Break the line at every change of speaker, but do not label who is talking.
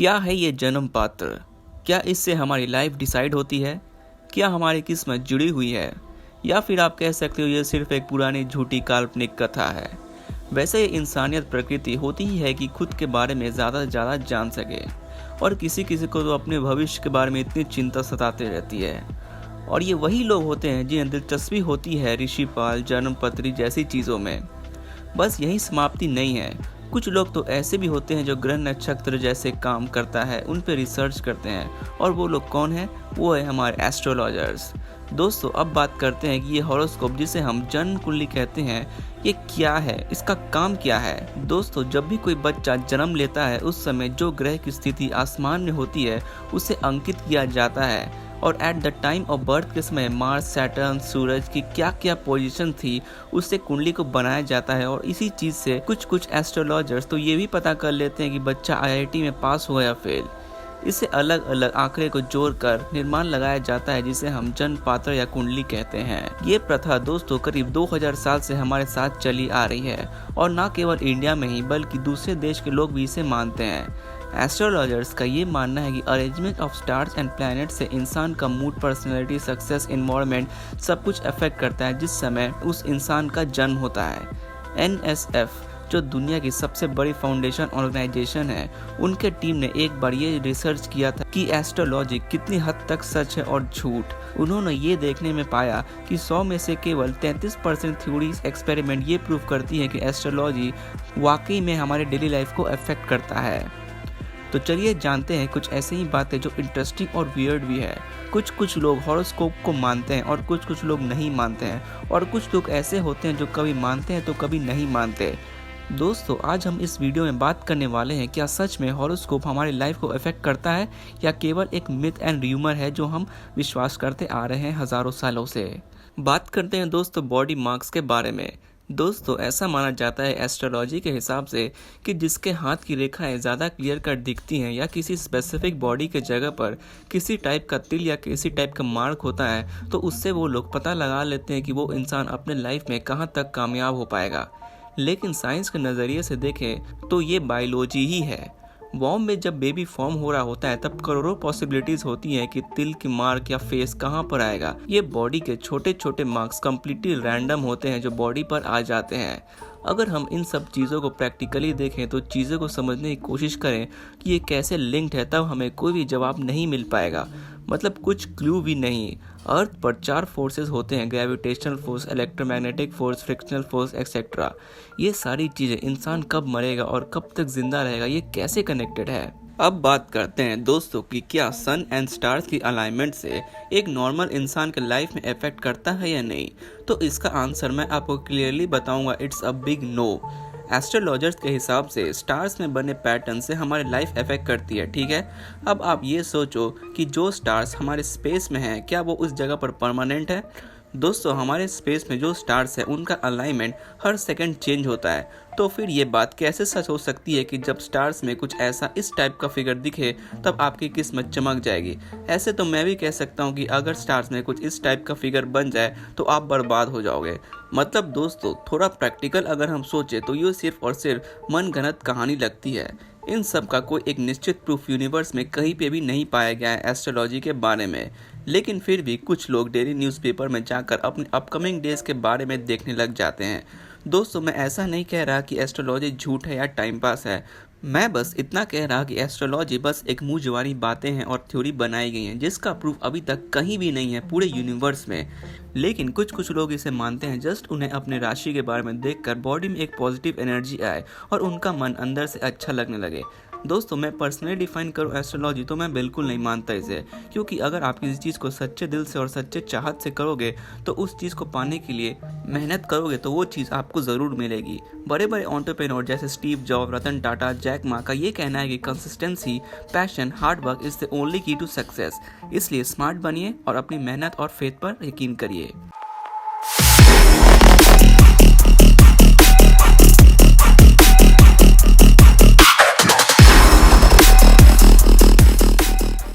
क्या है ये जन्म पात्र? क्या इससे हमारी लाइफ डिसाइड होती है? क्या हमारी किस्मत जुड़ी हुई है? या फिर आप कह सकते हो ये सिर्फ एक पुरानी झूठी काल्पनिक कथा है। वैसे इंसानियत प्रकृति होती ही है कि खुद के बारे में ज़्यादा से ज़्यादा जान सके, और किसी किसी को तो अपने भविष्य के बारे में इतनी चिंता सताते रहती है। और ये वही लोग होते हैं जिन्हें दिलचस्पी होती है ऋषिपाल, जन्मपत्री जैसी चीज़ों में। बस यही समाप्ति नहीं है, कुछ लोग तो ऐसे भी होते हैं जो ग्रह नक्षत्र जैसे काम करता है उन पर रिसर्च करते हैं। और वो लोग कौन है? वो है हमारे एस्ट्रोलॉजर्स। दोस्तों, अब बात करते हैं कि ये हॉरोस्कोप जिसे हम जन्म कुंडली कहते हैं, ये क्या है, इसका काम क्या है। दोस्तों, जब भी कोई बच्चा जन्म लेता है उस समय जो ग्रह की स्थिति आसमान में होती है उसे अंकित किया जाता है। और at the time of birth के समय मार्स, सैटर्न, सूरज की क्या क्या पोजीशन थी उससे कुंडली को बनाया जाता है। और इसी चीज़ से कुछ एस्ट्रोलॉजर्स तो ये भी पता कर लेते हैं कि बच्चा आईआईटी में पास हो या फेल। इससे अलग अलग आंकड़े को जोड़कर निर्माण लगाया जाता है जिसे हम जन्म पात्र या कुंडली कहते हैं। ये प्रथा दोस्तों करीब 2000 साल से हमारे साथ चली आ रही है, और न केवल इंडिया में ही बल्कि दूसरे देश के लोग भी इसे मानते हैं। एस्ट्रोलॉजर्स का ये मानना है कि arrangement of stars and planet से इंसान का मूड, पर्सनैलिटी, सक्सेस, एनवायरनमेंट सब कुछ अफेक्ट करता है जिस समय उस इंसान का जन्म होता है। NSF जो दुनिया की सबसे बड़ी फाउंडेशन ऑर्गेनाइजेशन है, उनके टीम ने एक बार ये रिसर्च किया था कि एस्ट्रोलॉजी कितनी हद तक सच है और झूठ। उन्होंने ये देखने में पाया कि 100 में से केवल 33% थ्योरीज एक्सपेरिमेंट ये प्रूव करती है कि एस्ट्रोलॉजी वाकई में हमारे डेली लाइफ को अफेक्ट करता है। तो चलिए जानते हैं कुछ ऐसे ही बातें जो इंटरेस्टिंग और वियर्ड भी है। कुछ लोग हॉरोस्कोप को मानते हैं और कुछ लोग नहीं मानते हैं, और कुछ लोग ऐसे होते हैं जो कभी मानते हैं तो कभी नहीं मानते। दोस्तों, आज हम इस वीडियो में बात करने वाले हैं क्या सच में हॉरोस्कोप हमारी लाइफ को अफेक्ट करता है, या केवल एक मिथ एंड र्यूमर है जो हम विश्वास करते आ रहे हैं हजारों सालों से। बात करते हैं दोस्तों बॉडी मार्क्स के बारे में। दोस्तों, ऐसा माना जाता है एस्ट्रोलॉजी के हिसाब से कि जिसके हाथ की रेखाएं ज़्यादा क्लियर कट दिखती हैं, या किसी स्पेसिफिक बॉडी के जगह पर किसी टाइप का तिल या किसी टाइप का मार्क होता है, तो उससे वो लोग पता लगा लेते हैं कि वो इंसान अपने लाइफ में कहाँ तक कामयाब हो पाएगा। लेकिन साइंस के नज़रिए से देखें तो ये बायोलॉजी ही है। वॉम में जब बेबी फॉर्म हो रहा होता है तब करोड़ों पॉसिबिलिटीज होती हैं कि तिल की मार्क या फेस कहाँ पर आएगा। ये बॉडी के छोटे छोटे मार्क्स कम्प्लीटली रैंडम होते हैं जो बॉडी पर आ जाते हैं। अगर हम इन सब चीज़ों को प्रैक्टिकली देखें तो चीज़ों को समझने की कोशिश करें कि ये कैसे लिंक्ड है, तब हमें कोई भी जवाब नहीं मिल पाएगा। मतलब कुछ क्लू भी नहीं। अर्थ पर 4 फोर्सेस होते हैं: gravitational force, electromagnetic force, frictional force etcetera. ये सारी चीज़ें, इंसान कब मरेगा और कब तक जिंदा रहेगा, ये कैसे कनेक्टेड है। अब बात करते हैं दोस्तों कि क्या सन एंड स्टार्स की अलाइनमेंट से एक नॉर्मल इंसान के लाइफ में इफेक्ट करता है या नहीं। तो इसका आंसर मैं आपको क्लियरली बताऊंगा, it's a big no. Astrologers के हिसाब से स्टार्स में बने पैटर्न से हमारी लाइफ अफेक्ट करती है, ठीक है। अब आप ये सोचो कि जो स्टार्स हमारे स्पेस में हैं, क्या वो उस जगह पर परमानेंट है। दोस्तों, हमारे स्पेस में जो स्टार्स है उनका अलाइनमेंट हर सेकंड चेंज होता है। तो फिर ये बात कैसे सच हो सकती है कि जब स्टार्स में कुछ ऐसा इस टाइप का फिगर दिखे तब आपकी किस्मत चमक जाएगी। ऐसे तो मैं भी कह सकता हूँ कि अगर स्टार्स में कुछ इस टाइप का फिगर बन जाए तो आप बर्बाद हो जाओगे। मतलब दोस्तों, थोड़ा प्रैक्टिकल अगर हम सोचे तो ये सिर्फ और सिर्फ मनगढ़ंत कहानी लगती है। इन सब का कोई एक निश्चित प्रूफ यूनिवर्स में कहीं पे भी नहीं पाया गया है एस्ट्रोलॉजी के बारे में। लेकिन फिर भी कुछ लोग डेली न्यूज़पेपर में जाकर अपने अपकमिंग डेज के बारे में देखने लग जाते हैं। दोस्तों, मैं ऐसा नहीं कह रहा कि एस्ट्रोलॉजी झूठ है या टाइम पास है। मैं बस इतना कह रहा कि एस्ट्रोलॉजी बस एक मुंह जवानी बातें हैं और थ्योरी बनाई गई हैं जिसका प्रूफ अभी तक कहीं भी नहीं है पूरे यूनिवर्स में। लेकिन कुछ लोग इसे मानते हैं जस्ट उन्हें अपने राशि के बारे में देखकर बॉडी में एक पॉजिटिव एनर्जी आए और उनका मन अंदर से अच्छा लगने लगे। दोस्तों, मैं पर्सनली डिफाइन करूँ एस्ट्रोलॉजी तो मैं बिल्कुल नहीं मानता इसे, क्योंकि अगर आप किसी चीज़ को सच्चे दिल से और सच्चे चाहत से करोगे तो उस चीज़ को पाने के लिए मेहनत करोगे तो वो चीज़ आपको ज़रूर मिलेगी। बड़े बड़े एंटरप्रेन्योर जैसे Steve job, Ratan Tata, Jack Ma का ये कहना है कि consistency, passion, hard work is the only की टू सक्सेस। इसलिए स्मार्ट बनिए और अपनी मेहनत और फेथ पर यकीन करिए।